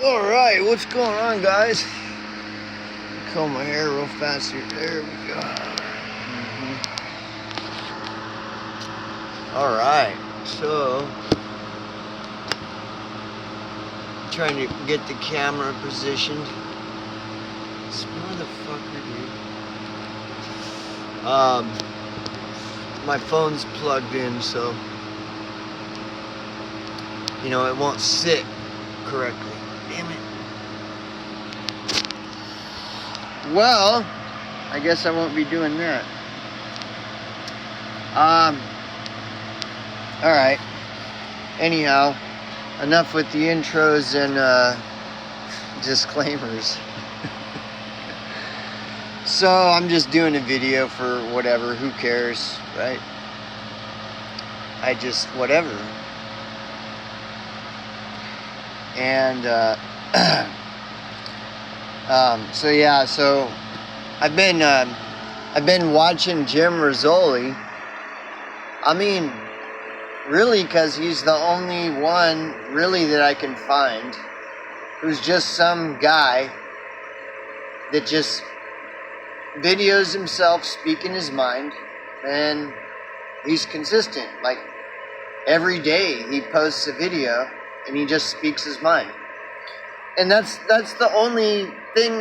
Alright, what's going on, guys? Comb my hair real fast here. There we go. Alright, so trying to get the camera positioned. This motherfucker, dude. My phone's plugged in, so you know it won't sit correctly. Damn it. Well, I guess I won't be doing that. Alright. Anyhow, enough with the intros and disclaimers. So I'm just doing a video for whatever, who cares, right? I just, whatever. And so yeah, so I've been watching Jim Rizzoli. I mean, really, because he's the only one really that I can find who's just some guy that just videos himself speaking his mind, and he's consistent. Like every day he posts a video and he just speaks his mind. And that's the only thing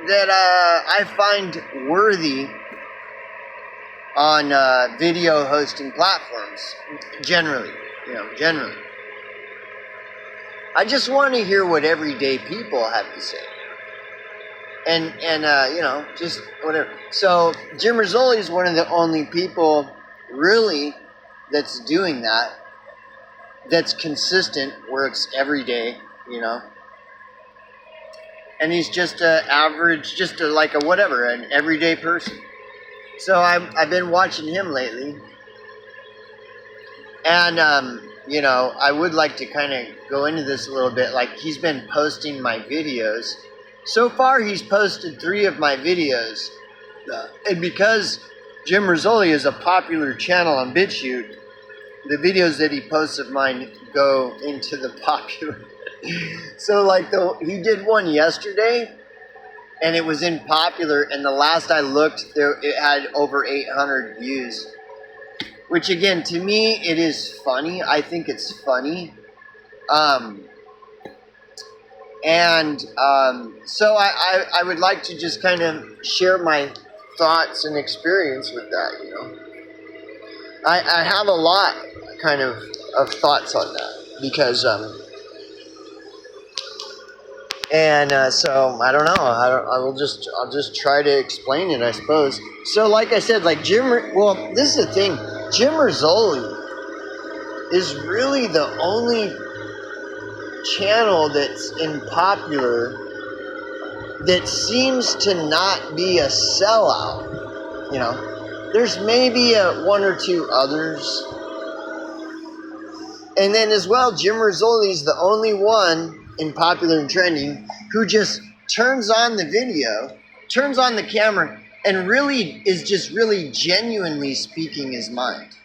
that I find worthy on video hosting platforms, generally. I just want to hear what everyday people have to say. And just whatever. So Jim Rizzoli is one of the only people really that's doing that, that's consistent, where it's every day, and he's just an average, an everyday person. So I've been watching him lately, and I would like to kind of go into this a little bit. Like, he's been posting my videos. So far, he's posted 3 of my videos, and because Jim Rizzoli is a popular channel on BitChute, the videos that he posts of mine go into the popular. So he did one yesterday, and it was in popular, and the last I looked, it had over 800 views. Which, again, to me, it is funny. I think it's funny. So I would like to just kind of share my thoughts and experience with that, I have a lot kind of thoughts on that, because so I don't know. I'll just try to explain it, I suppose. So, like I said, this is the thing. Jim Rizzoli is really the only channel that's in popular that seems to not be a sellout. There's maybe 1 or 2 others. And then as well, Jim Rizzoli is the only one in popular and trending who just turns on the video, turns on the camera, and really is just really genuinely speaking his mind.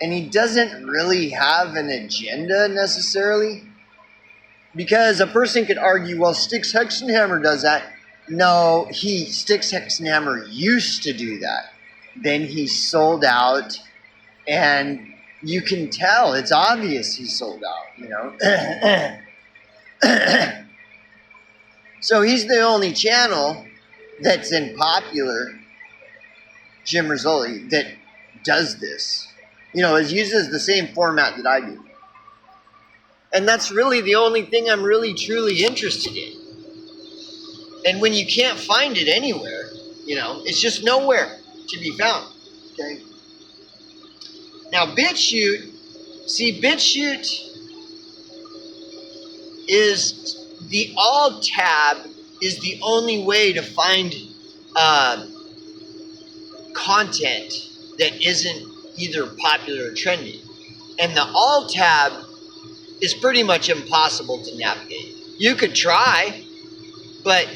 And he doesn't really have an agenda necessarily. Because a person could argue, well, Styx Hexenhammer does that. No, Styx Hexenhammer used to do that. Then he sold out, and you can tell, it's obvious he sold out, So he's the only channel that's in popular, Jim Rizzoli, that does this. It uses the same format that I do. And that's really the only thing I'm really truly interested in. And when you can't find it anywhere, it's just nowhere to be found. Okay. Now BitChute is the alt tab is the only way to find content that isn't either popular or trendy. And the alt tab is pretty much impossible to navigate. You could try, but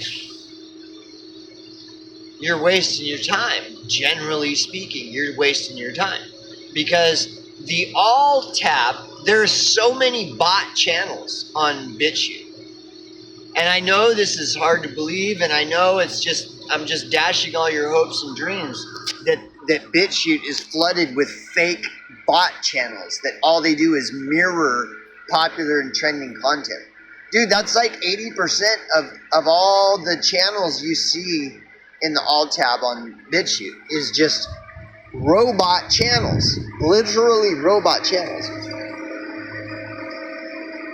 you're wasting your time. Generally speaking, you're wasting your time. Because the alt tab, there's so many bot channels on BitChute. And I know this is hard to believe, and I know I'm just dashing all your hopes and dreams that BitChute is flooded with fake bot channels that all they do is mirror popular and trending content. Dude, that's like 80% of all the channels you see in the alt tab on BitChute is just robot channels, literally robot channels.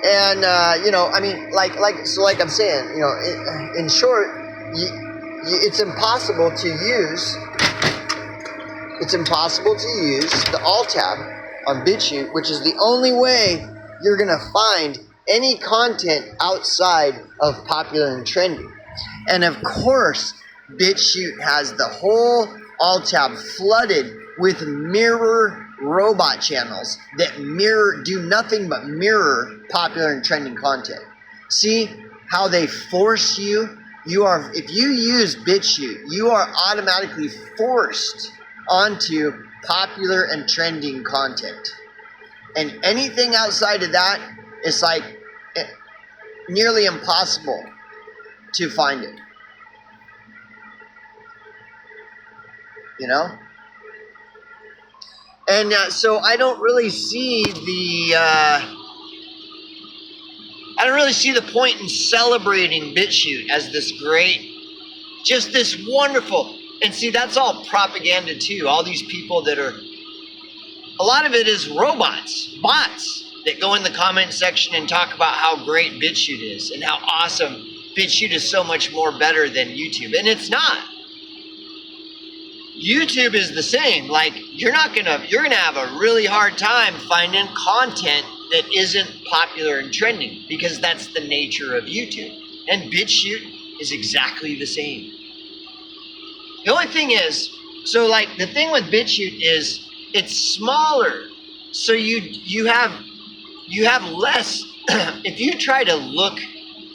And I mean, like I'm saying, in short, it's impossible to use. It's impossible to use the alt tab on BitChute, which is the only way you're gonna find any content outside of popular and trending. And of course, BitChute has the whole alt tab flooded with mirror robot channels that do nothing but mirror popular and trending content. See how they force you? If you use BitChute, you are automatically forced onto popular and trending content. And anything outside of that is like nearly impossible to find it. And so I don't really see the point in celebrating BitChute as this great, just this wonderful. And see, that's all propaganda too. All these people a lot of it is robots, bots that go in the comment section and talk about how great BitChute is and how awesome BitChute is so much more better than YouTube. And it's not. YouTube is the same. Like, you're gonna have a really hard time finding content that isn't popular and trending, because that's the nature of YouTube. And BitChute is exactly the same. The only thing is, so like the thing with BitChute is it's smaller, so you have less. If you try to look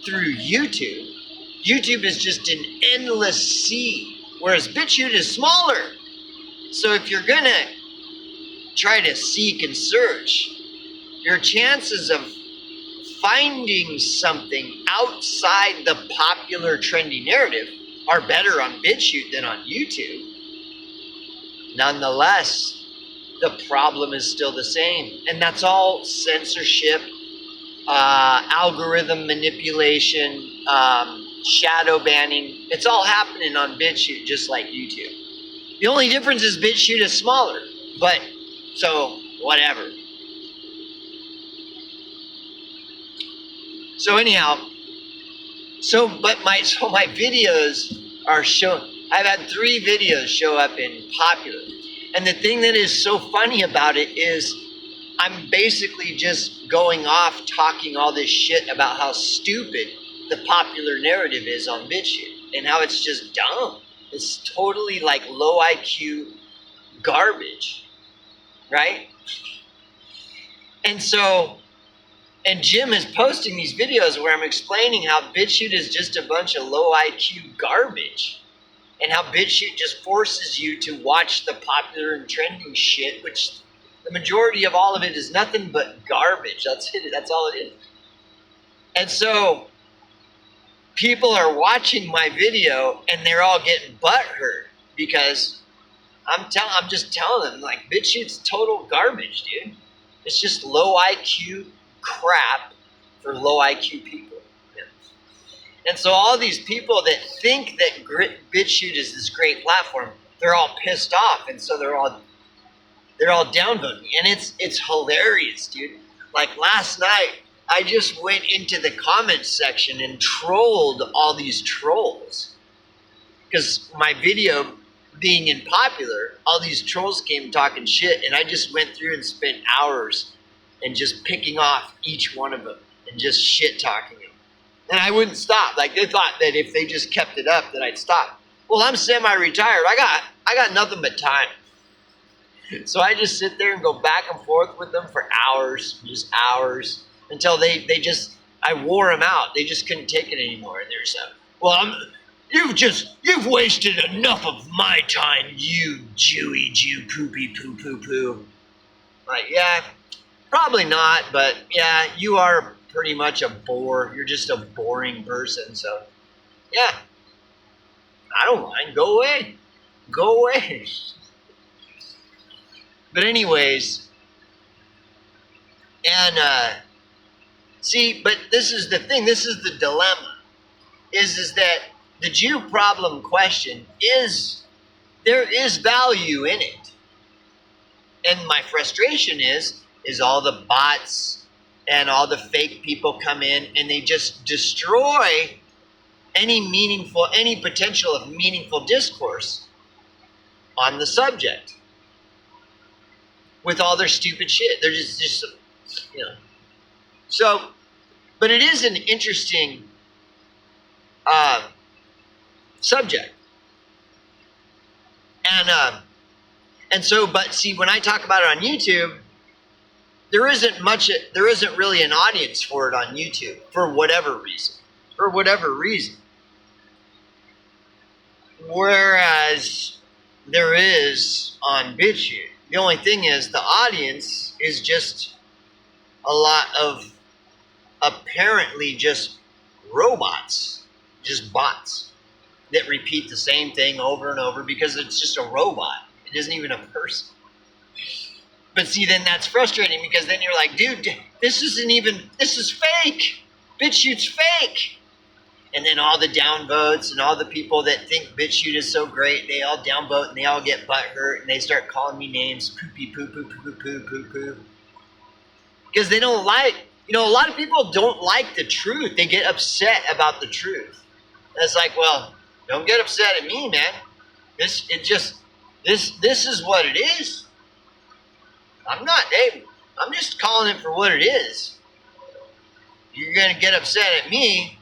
through YouTube is just an endless sea. Whereas BitChute is smaller. So if you're gonna try to seek and search, your chances of finding something outside the popular trendy narrative are better on BitChute than on YouTube. Nonetheless, the problem is still the same. And that's all censorship, algorithm manipulation, shadow banning. It's all happening on BitChute just like YouTube. The only difference is BitChute is smaller, but so whatever. So anyhow, my videos are shown. I've had 3 videos show up in popular. And the thing that is so funny about it is I'm basically just going off talking all this shit about how stupid the popular narrative is on BitChute and how it's just dumb. It's totally like low IQ garbage, right? And Jim is posting these videos where I'm explaining how BitChute is just a bunch of low IQ garbage and how BitChute just forces you to watch the popular and trending shit, which the majority of all of it is nothing but garbage. That's it. That's all it is. And so people are watching my video and they're all getting butthurt because I'm just telling them, like, BitChute's total garbage, dude. It's just low IQ crap for low IQ people. Yeah. And so all these people that think that BitChute is this great platform, they're all pissed off, and so they're all downvoting me. And it's hilarious, dude. Like last night, I just went into the comments section and trolled all these trolls. Because my video being unpopular, all these trolls came talking shit, and I just went through and spent hours and just picking off each one of them and just shit talking them. And I wouldn't stop. Like, they thought that if they just kept it up that I'd stop. Well, I'm semi-retired. I got nothing but time. So I just sit there and go back and forth with them for hours, just hours, until I wore them out. They just couldn't take it anymore. And they're so, well, you've wasted enough of my time, you Jewy Jew poopy poo poo poo. Like, yeah, probably not, but yeah, you are pretty much a bore. You're just a boring person. So, yeah, I don't mind. Go away. Go away. But anyways, and see, but this is the thing. This is the dilemma. Is that the Jew problem question there is value in it. And my frustration is all the bots and all the fake people come in and they just destroy any potential of meaningful discourse on the subject with all their stupid shit. They're just you know. So, but it is an interesting subject. And so, but see, when I talk about it on YouTube, there isn't really an audience for it on YouTube for whatever reason. Whereas there is on BitChute. The only thing is the audience is just a lot of apparently just robots, just bots that repeat the same thing over and over because it's just a robot. It isn't even a person. But see, then that's frustrating because then you're like, dude, this is fake. BitChute's fake. And then all the downvotes and all the people that think BitChute is so great, they all downvote and they all get butthurt and they start calling me names, poopy poo poo poo poo poo poo. Because they don't like, a lot of people don't like the truth. They get upset about the truth. And it's like, well, don't get upset at me, man. This is what it is. I'm just calling it for what it is. You're going to get upset at me.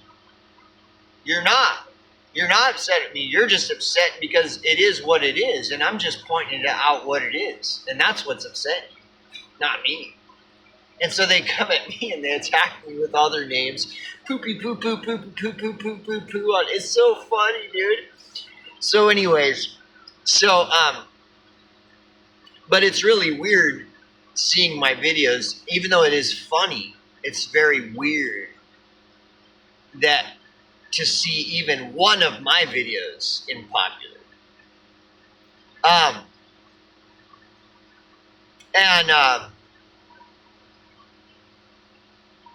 You're not. You're not upset at me. You're just upset because it is what it is. And I'm just pointing out what it is. And that's what's upsetting you, not me. And so they come at me and they attack me with all their names. Poopy poo poo poo poo poo poo poo poo. It's so funny, dude. So anyways, but it's really weird seeing my videos. Even though it is funny, it's very weird that to see even one of my videos in popular.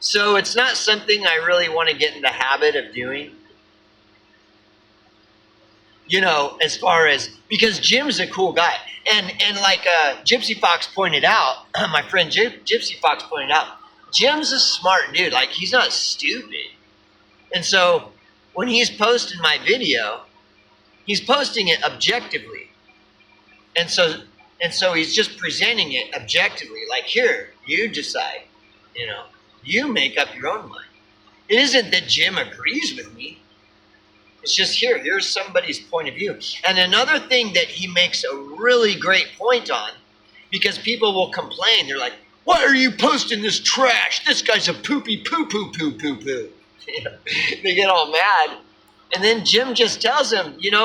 So it's not something I really want to get in the habit of doing. As far as, because Jim's a cool guy. And like Gypsy Fox pointed out, my friend Gypsy Fox pointed out, Jim's a smart dude. Like, he's not stupid. And so when he's posting my video, he's posting it objectively. And so he's just presenting it objectively. Like, here, you decide, you make up your own mind. It isn't that Jim agrees with me. It's just here's somebody's point of view. And another thing that he makes a really great point on, because people will complain, they're like, why are you posting this trash? This guy's a poopy poo poo poo poo poo. They get all mad. And then Jim just tells them, you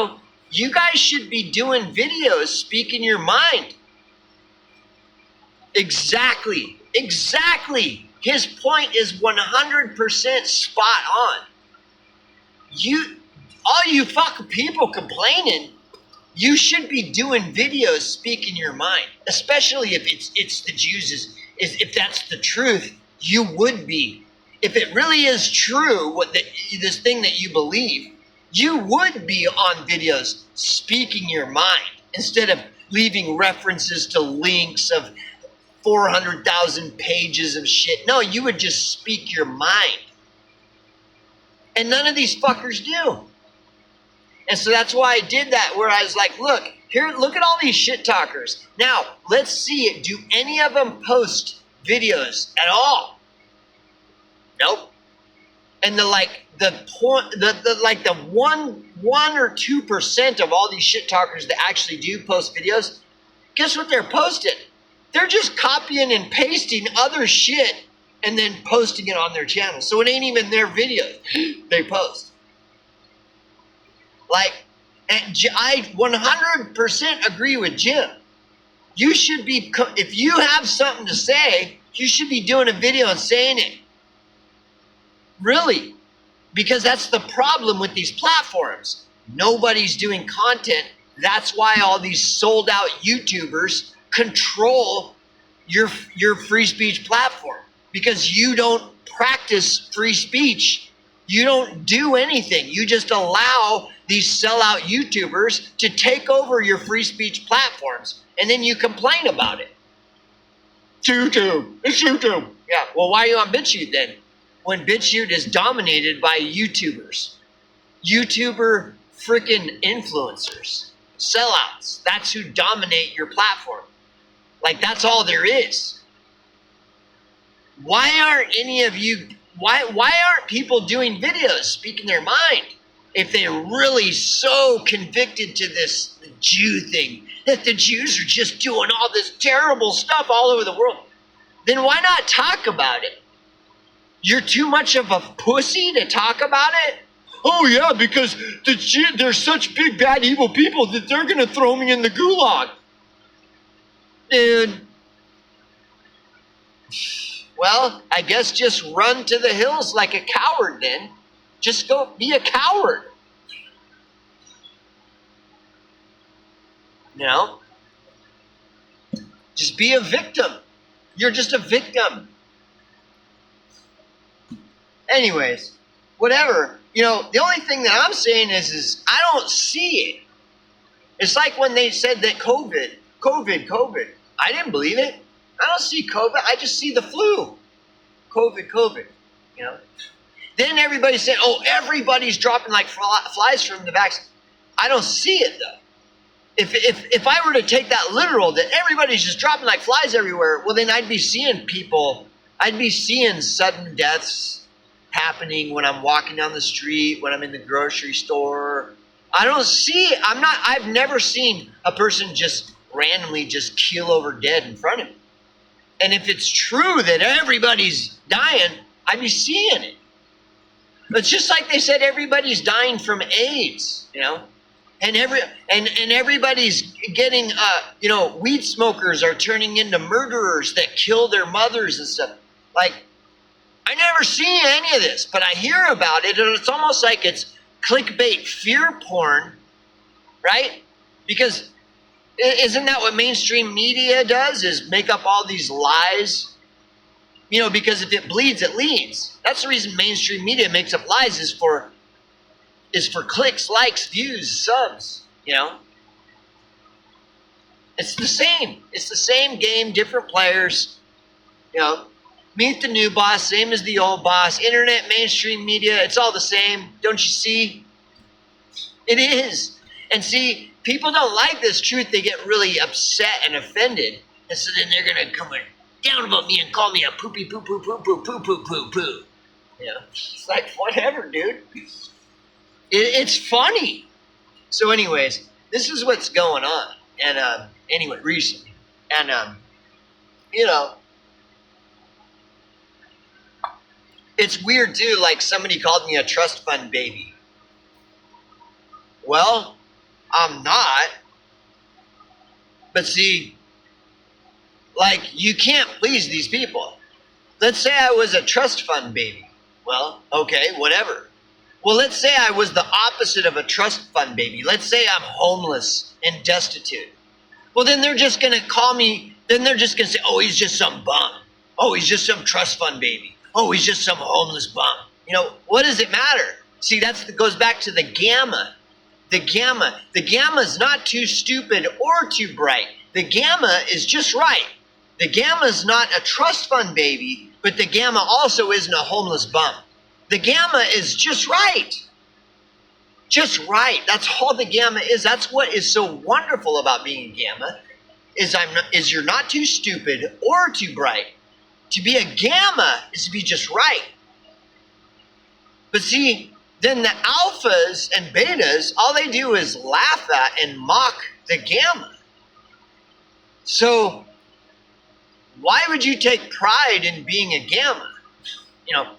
guys should be doing videos speaking your mind. Exactly. His point is 100% spot on. All you fucking people complaining, you should be doing videos speaking your mind, especially if it's the Jews. If that's the truth, you would be. If it really is true, this thing that you believe, you would be on videos speaking your mind instead of leaving references to links of 400,000 pages of shit. No, you would just speak your mind. And none of these fuckers do. And so that's why I did that, where I was like, look at all these shit talkers. Now, let's see it. Do any of them post videos at all? Nope. And the 1 or 2% of all these shit talkers that actually do post videos, guess what they're posting? They're just copying and pasting other shit and then posting it on their channel. So it ain't even their videos they post. And I 100% agree with Jim. You should be, if you have something to say, you should be doing a video and saying it. Really. Because that's the problem with these platforms. Nobody's doing content. That's why all these sold out YouTubers control your free speech platform. Because you don't practice free speech. You don't do anything. You just allow these sellout YouTubers to take over your free speech platforms. And then you complain about it. YouTube. It's YouTube. Yeah. Well, why are you on BitChute then? When BitChute is dominated by YouTubers. YouTuber freaking influencers. Sellouts. That's who dominate your platform. Like, that's all there is. Why aren't any of you, why aren't people doing videos, speaking their mind? If they're really so convicted to this Jew thing, that the Jews are just doing all this terrible stuff all over the world, then why not talk about it? You're too much of a pussy to talk about it? Oh yeah, because they're such big, bad, evil people that they're going to throw me in the gulag. Dude. Well, I guess just run to the hills like a coward then. Just go be a coward. You know? Just be a victim. You're just a victim. Anyways, whatever. You know, the only thing that I'm saying is I don't see it. It's like when they said that COVID. I didn't believe it. I don't see COVID. I just see the flu. COVID. You know? Then everybody said, oh, everybody's dropping like flies from the vaccine. I don't see it, though. If I were to take that literal, that everybody's just dropping like flies everywhere, well, then I'd be seeing sudden deaths happening when I'm walking down the street, when I'm in the grocery store. I've never seen a person just randomly just keel over dead in front of me. And if it's true that everybody's dying, I'd be seeing it. It's just like they said everybody's dying from AIDS, you know? And everybody's getting, weed smokers are turning into murderers that kill their mothers and stuff. Like, I never see any of this, but I hear about it, and it's almost like it's clickbait fear porn, right? Because isn't that what mainstream media does, is make up all these lies? You know, because if it bleeds, it leads. That's the reason mainstream media makes up lies, is for clicks, likes, views, subs, you know? It's the same. It's the same game, different players, you know? Meet the new boss, same as the old boss. Internet, mainstream media, it's all the same. Don't you see? It is. And see, people don't like this truth. They get really upset and offended. And so then they're going to come down about me and call me a poopy poo poo poo poo poo poo poo poo. You know? It's like, whatever, dude. It's funny. So anyways, this is what's going on. And anyway, recently. And, you know, it's weird too, like somebody called me a trust fund baby. Well, I'm not. But see, like, you can't please these people. Let's say I was a trust fund baby. Well, okay, whatever. Well, let's say I was the opposite of a trust fund baby. Let's say I'm homeless and destitute. Well, then they're just going to call me, then they're just going to say, oh, he's just some bum. Oh, he's just some trust fund baby. Oh, he's just some homeless bum. You know, what does it matter? See, goes back to the gamma. The gamma is not too stupid or too bright. The gamma is just right. The gamma is not a trust fund baby, but the gamma also isn't a homeless bum. The gamma is just right. Just right. That's all the gamma is. That's what is so wonderful about being a gamma, is you're not too stupid or too bright. To be a gamma is to be just right. But see, then the alphas and betas, all they do is laugh at and mock the gamma. So why would you take pride in being a gamma? You know,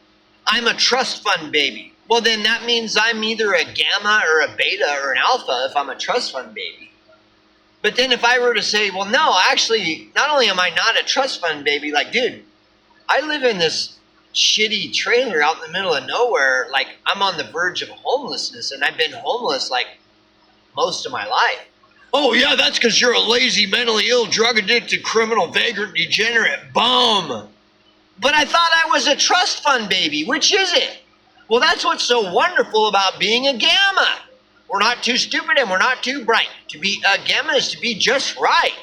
I'm a trust fund baby. Well, then that means I'm either a gamma or a beta or an alpha if I'm a trust fund baby. But then if I were to say, well, no, actually, not only am I not a trust fund baby, like, dude, I live in this shitty trailer out in the middle of nowhere. Like, I'm on the verge of homelessness, and I've been homeless like most of my life. Oh yeah, that's because you're a lazy, mentally ill, drug addicted, criminal, vagrant, degenerate bum. But I thought I was a trust fund baby. Which is it? Well, that's what's so wonderful about being a gamma. We're not too stupid and we're not too bright. To be a gamma is to be just right.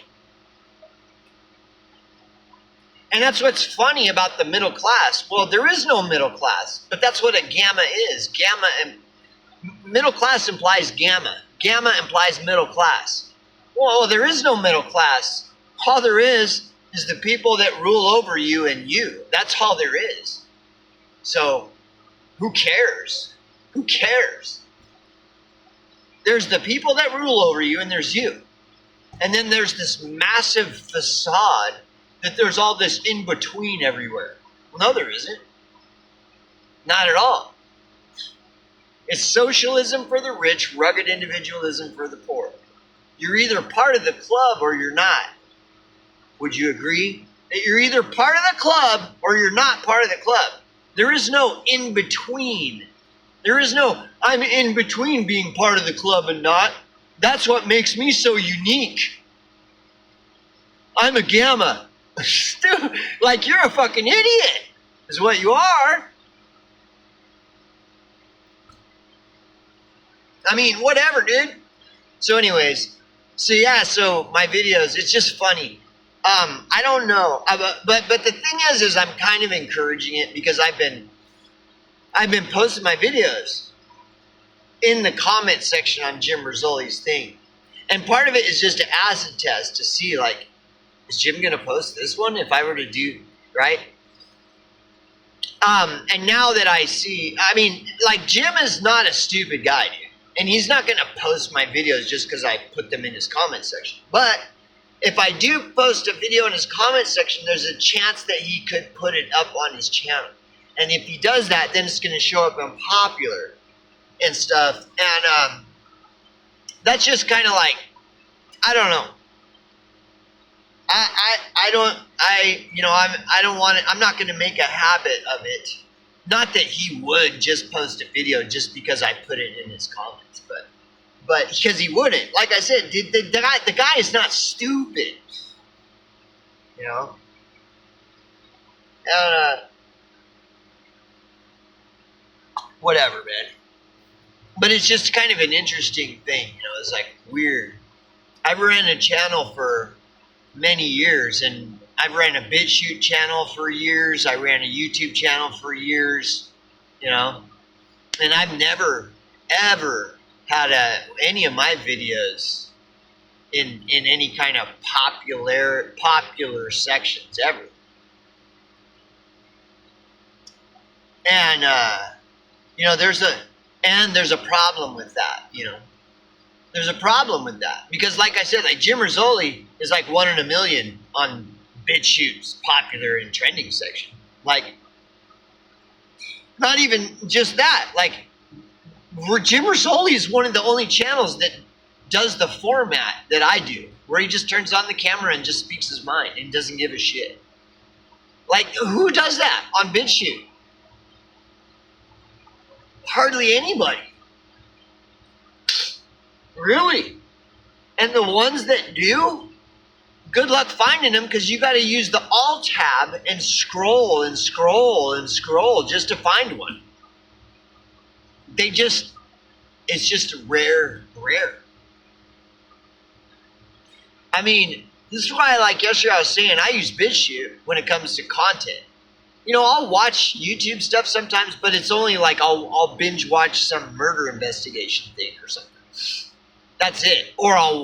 And that's what's funny about the middle class. Well, there is no middle class, but that's what a gamma is. Gamma and middle class implies gamma. Gamma implies middle class. Well, there is no middle class. All there is the people that rule over you and you. That's all there is. So, who cares? Who cares? There's the people that rule over you, and there's you. And then there's this massive facade that there's all this in-between everywhere. Well, no, there isn't. Not at all. It's socialism for the rich, rugged individualism for the poor. You're either part of the club or you're not. Would you agree? That you're either part of the club or you're not part of the club. There is no in-between. There is no, I'm in between being part of the club and not. That's what makes me so unique. I'm a gamma. Like, you're a fucking idiot, is what you are. I mean, whatever, dude. So anyways, so my videos, it's just funny. I don't know, but the thing is I'm kind of encouraging it because I've been posting my videos in the comment section on Jim Rizzoli's thing, and part of it is just an acid test to see, like, is Jim gonna post this one if I were to do right? And now that I see, I mean, like, Jim is not a stupid guy, dude, and he's not gonna post my videos just because I put them in his comment section, but if I do post a video in his comment section, there's a chance that he could put it up on his channel. And if he does that, then it's going to show up on popular and stuff. And that's just kind of like, I don't know. I'm not going to make a habit of it. Not that he would just post a video just because I put it in his comments, but because he wouldn't. Like I said, the guy is not stupid, you know. And whatever, man. But it's just kind of an interesting thing, you know. It's like weird. I've ran a channel for many years, and I've ran a BitChute channel for years. I ran a YouTube channel for years, you know. And I've never, ever had any of my videos in any kind of popular sections ever. And you know, there's a problem with that, you know. There's a problem with that because, like I said, like Jim Rizzoli is like 1 in a million on BitChute's popular and trending section. Like, not even just that, like, Jim Rizzoli is one of the only channels that does the format that I do, where he just turns on the camera and just speaks his mind and doesn't give a shit. Like, who does that on BitChute? Hardly anybody. Really? And the ones that do, good luck finding them, because you got to use the Alt tab and scroll and scroll and scroll just to find one. It's just rare. I mean, this is why, like yesterday I was saying, I use BitChute when it comes to content. You know, I'll watch YouTube stuff sometimes, but it's only like I'll binge watch some murder investigation thing or something. That's it. Or I'll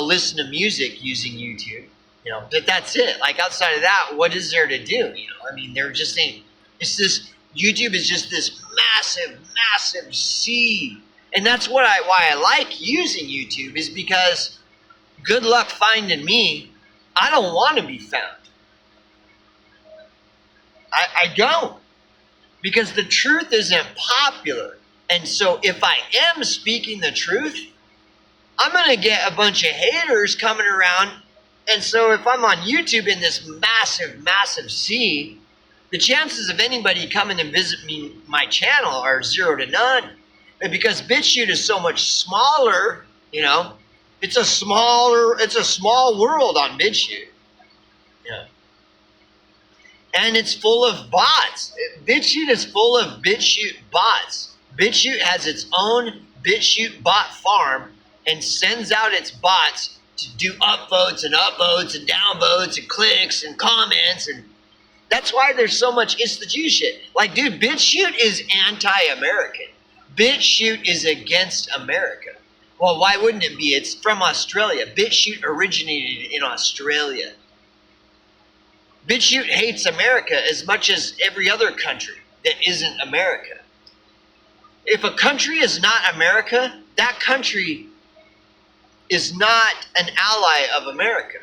listen to music using YouTube. You know, but that's it. Like, outside of that, what is there to do? You know, I mean, there just ain't. It's this. YouTube is just this massive sea. And that's why I like using YouTube, is because good luck finding me. I don't want to be found. I don't. Because the truth isn't popular. And so if I am speaking the truth, I'm going to get a bunch of haters coming around. And so if I'm on YouTube in this massive sea, the chances of anybody coming and visit me, my channel, are 0 to none. And because BitChute is so much smaller, you know, it's a small world on BitChute. Yeah. And it's full of bots. BitChute is full of BitChute bots. BitChute has its own BitChute bot farm and sends out its bots to do upvotes and downvotes and clicks and comments, and that's why there's so much it's the Jew shit. Like, dude, BitChute is anti-American. BitChute is against America. Well, why wouldn't it be? It's from Australia. BitChute originated in Australia. BitChute hates America as much as every other country that isn't America. If a country is not America, that country is not an ally of America.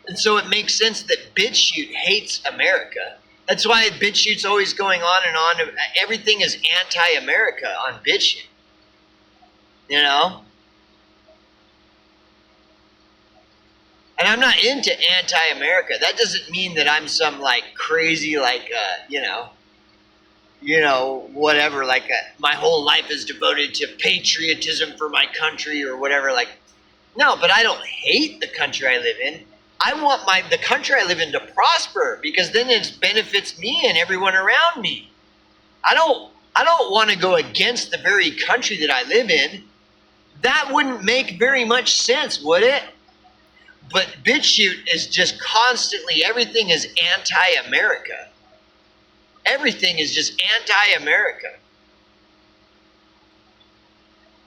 And so it makes sense that BitChute hates America. That's why BitChute's always going on and on. Everything is anti-America on BitChute. You know? And I'm not into anti-America. That doesn't mean that I'm some like crazy, like, whatever, like my whole life is devoted to patriotism for my country or whatever. Like, no, but I don't hate the country I live in. I want the country I live in to prosper, because then it benefits me and everyone around me. I don't want to go against the very country that I live in. That wouldn't make very much sense, would it? But BitChute is just constantly, everything is anti-America. Everything is just anti-America.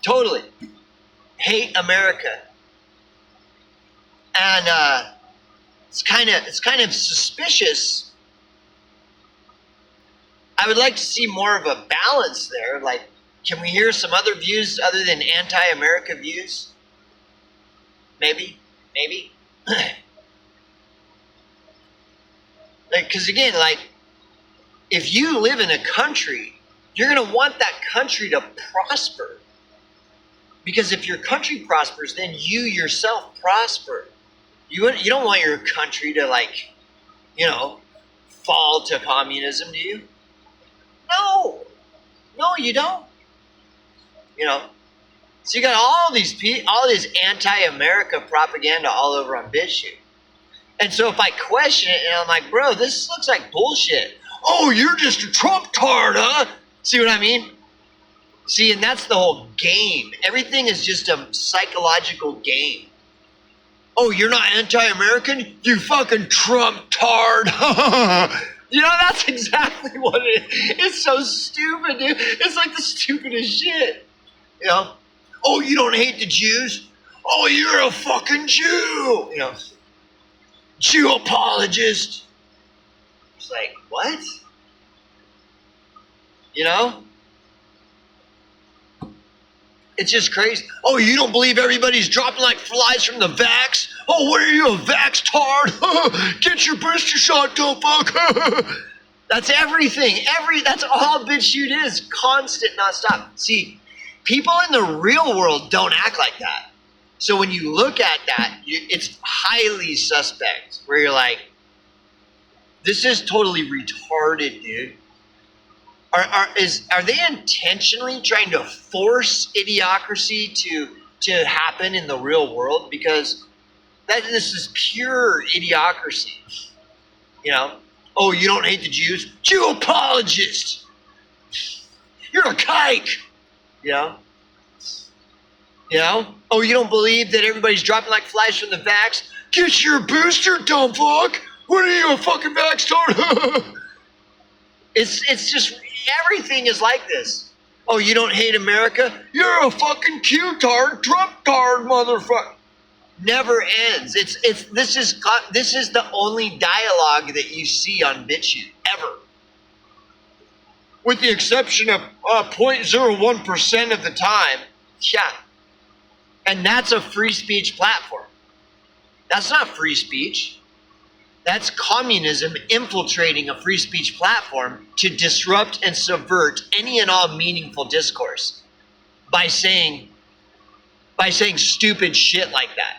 Totally. Hate America. And it's kind of suspicious. I would like to see more of a balance there. Like, can we hear some other views other than anti-America views? Maybe. Because again, like, if you live in a country, you're going to want that country to prosper. Because if your country prospers, then you yourself prosper. You don't want your country to, like, fall to communism, do you? No, you don't. So you got all this anti-America propaganda all over on BitChute. And so if I question it and I'm like, bro, this looks like bullshit. Oh, you're just a Trump tard, huh? See what I mean? See, and that's the whole game. Everything is just a psychological game. Oh, you're not anti-American? You fucking Trump tard. That's exactly what it is. It's so stupid, dude. It's like the stupidest shit. Oh, you don't hate the Jews? Oh, you're a fucking Jew. Jew apologist. It's like, what? It's just crazy. Oh, you don't believe everybody's dropping like flies from the vax? Oh, what are you, a vax tard? Get your booster shot, dumb fuck. That's everything. That's all BitChute is. Constant, nonstop. See, people in the real world don't act like that. So when you look at that, it's highly suspect. Where you're like, this is totally retarded, dude. Are they intentionally trying to force idiocracy to happen in the real world? Because this is pure idiocracy. Oh, you don't hate the Jews? Jew apologist. You're a kike. Oh, you don't believe that everybody's dropping like flies from the vax? Get your booster, dumb fuck. What are you, a fucking vax tard? It's just, everything is like this. Oh, you don't hate America? You're a fucking Q-tard, Trump-tard, motherfucker. Never ends. This is the only dialogue that you see on BitChute ever, with the exception of 0.01% of the time. Yeah, and that's a free speech platform. That's not free speech. That's communism infiltrating a free speech platform to disrupt and subvert any and all meaningful discourse by saying stupid shit like that.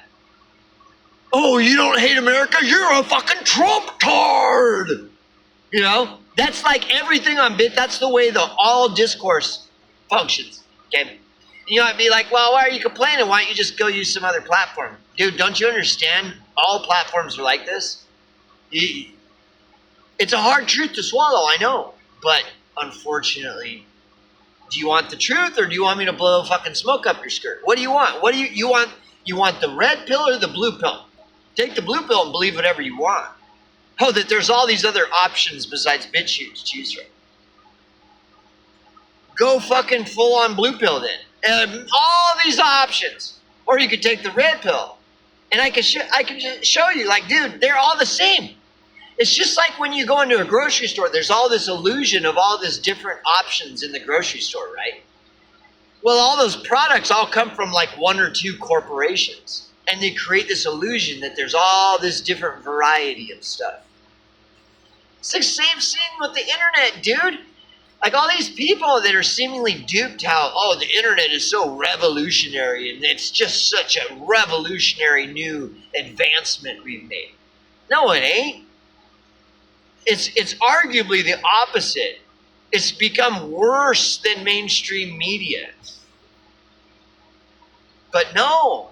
Oh, you don't hate America? You're a fucking Trump tard. That's like everything on Bit. That's the way all discourse functions. Okay. You know, I'd be like, well, why are you complaining? Why don't you just go use some other platform? Dude, don't you understand? All platforms are like this. It's a hard truth to swallow, I know. But unfortunately, do you want the truth or do you want me to blow fucking smoke up your skirt? What do you want? What do you want? You want the red pill or the blue pill? Take the blue pill and believe whatever you want. Oh, that there's all these other options besides BitChute to choose from. Go fucking full on blue pill then. All these options. Or you could take the red pill. And I can just show you, like, dude, they're all the same. It's just like when you go into a grocery store, there's all this illusion of all these different options in the grocery store, right? Well, all those products all come from like one or two corporations. And they create this illusion that there's all this different variety of stuff. It's the same thing with the internet, dude. Like all these people that are seemingly duped how, oh, the internet is so revolutionary and it's just such a revolutionary new advancement we've made. No, it ain't. It's arguably the opposite. It's become worse than mainstream media. But no.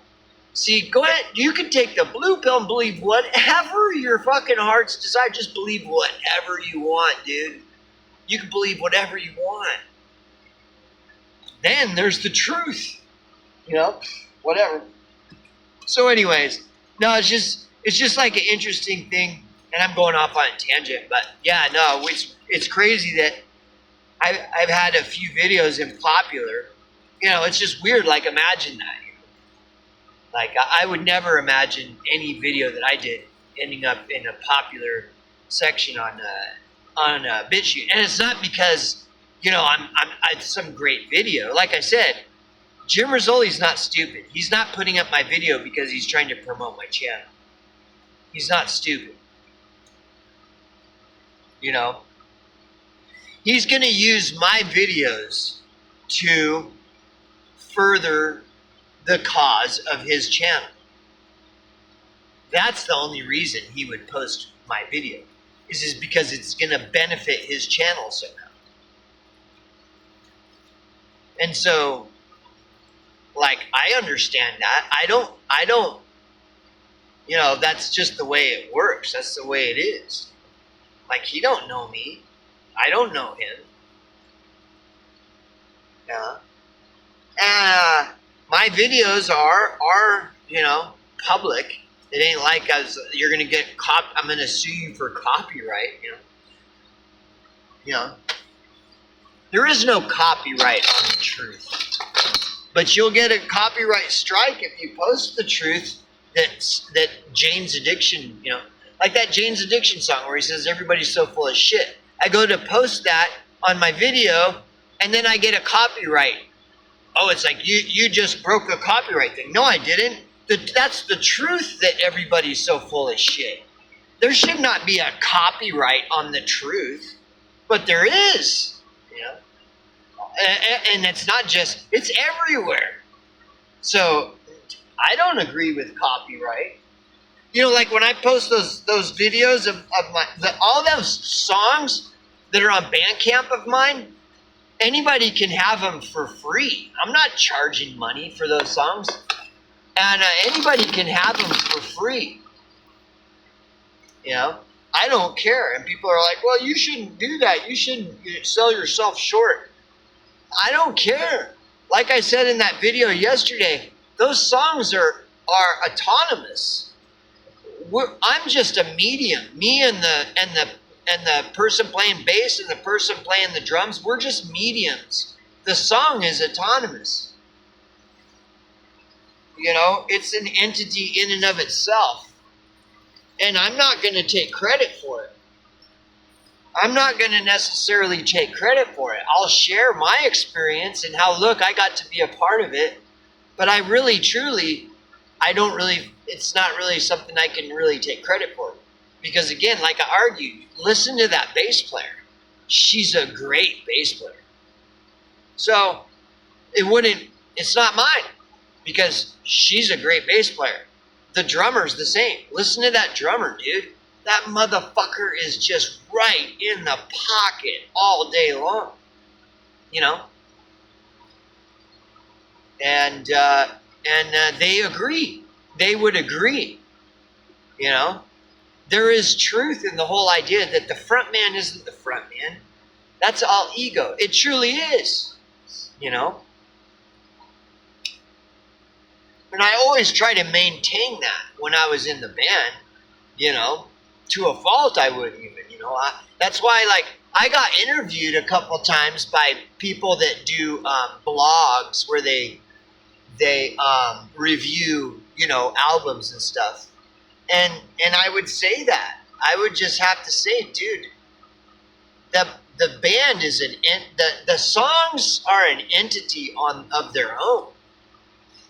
See, go ahead. You can take the blue pill and believe whatever your fucking heart's desire. Just believe whatever you want, dude. You can believe whatever you want. Then there's the truth. You know, whatever. So anyways, no, it's just like an interesting thing. And I'm going off on a tangent, but yeah, no, it's crazy that I've had a few videos in popular. You know, it's just weird. Like, imagine that. Like, I would never imagine any video that I did ending up in a popular section on BitChute. And it's not because, you know, I'm some great video. Like I said, Jim Rizzoli's not stupid. He's not putting up my video because he's trying to promote my channel. He's not stupid. You know, he's going to use my videos to further the cause of his channel. That's the only reason he would post my video, is because it's going to benefit his channel somehow. And so, like, I understand that. I don't, you know, that's just the way it works. That's the way it is. Like, he don't know me. I don't know him. Yeah. My videos are, you know, public. It ain't like you're going to get I'm going to sue you for copyright, you know. You know. There is no copyright on the truth. But you'll get a copyright strike if you post the truth that Jane's Addiction, you know. Like that Jane's Addiction song where he says, everybody's so full of shit. I go to post that on my video, and then I get a copyright. Oh, it's like, you just broke a copyright thing. No, I didn't. That's the truth that everybody's so full of shit. There should not be a copyright on the truth, but there is. You know? And it's not just, it's everywhere. So I don't agree with copyright. You know, like when I post those videos of all those songs that are on Bandcamp of mine, anybody can have them for free. I'm not charging money for those songs. And anybody can have them for free. You know, I don't care. And people are like, well, you shouldn't do that. You shouldn't sell yourself short. I don't care. Like I said in that video yesterday, those songs are autonomous. I'm just a medium. Me and the person playing bass and the person playing the drums, we're just mediums. The song is autonomous. You know, it's an entity in and of itself. And I'm not going to take credit for it. I'm not going to necessarily take credit for it. I'll share my experience and how, look, I got to be a part of it. But I really, truly, it's not really something I can really take credit for. Because again, like I argued, listen to that bass player. She's a great bass player. So it's not mine because she's a great bass player. The drummer's the same. Listen to that drummer, dude. that motherfucker is just right in the pocket all day long, you know. And they agree. They would agree, you know. There is truth in the whole idea that the front man isn't the front man. That's all ego. It truly is, you know. And I always try to maintain that when I was in the band, you know, to a fault I would even, you know. That's why, like, I got interviewed a couple times by people that do blogs where they review, you know, albums and stuff. And I would say that. I would just have to say, dude, the band is the songs are an entity of their own.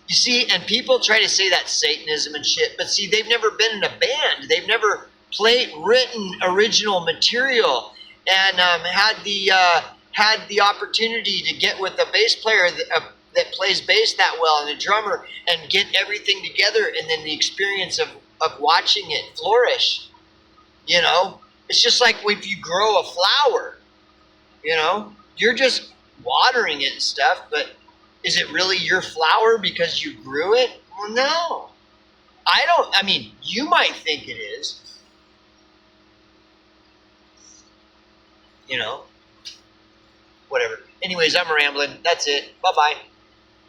You see, and people try to say that's Satanism and shit, but see, they've never been in a band. They've never written original material and had the opportunity to get with a bass player that plays bass that well and a drummer and get everything together, and then the experience of watching it flourish. You know, it's just like if you grow a flower, you know, you're just watering it and stuff, but is it really your flower because you grew it? Well, no. I mean, you might think it is. You know, whatever. Anyways, I'm rambling. That's it. Bye-bye.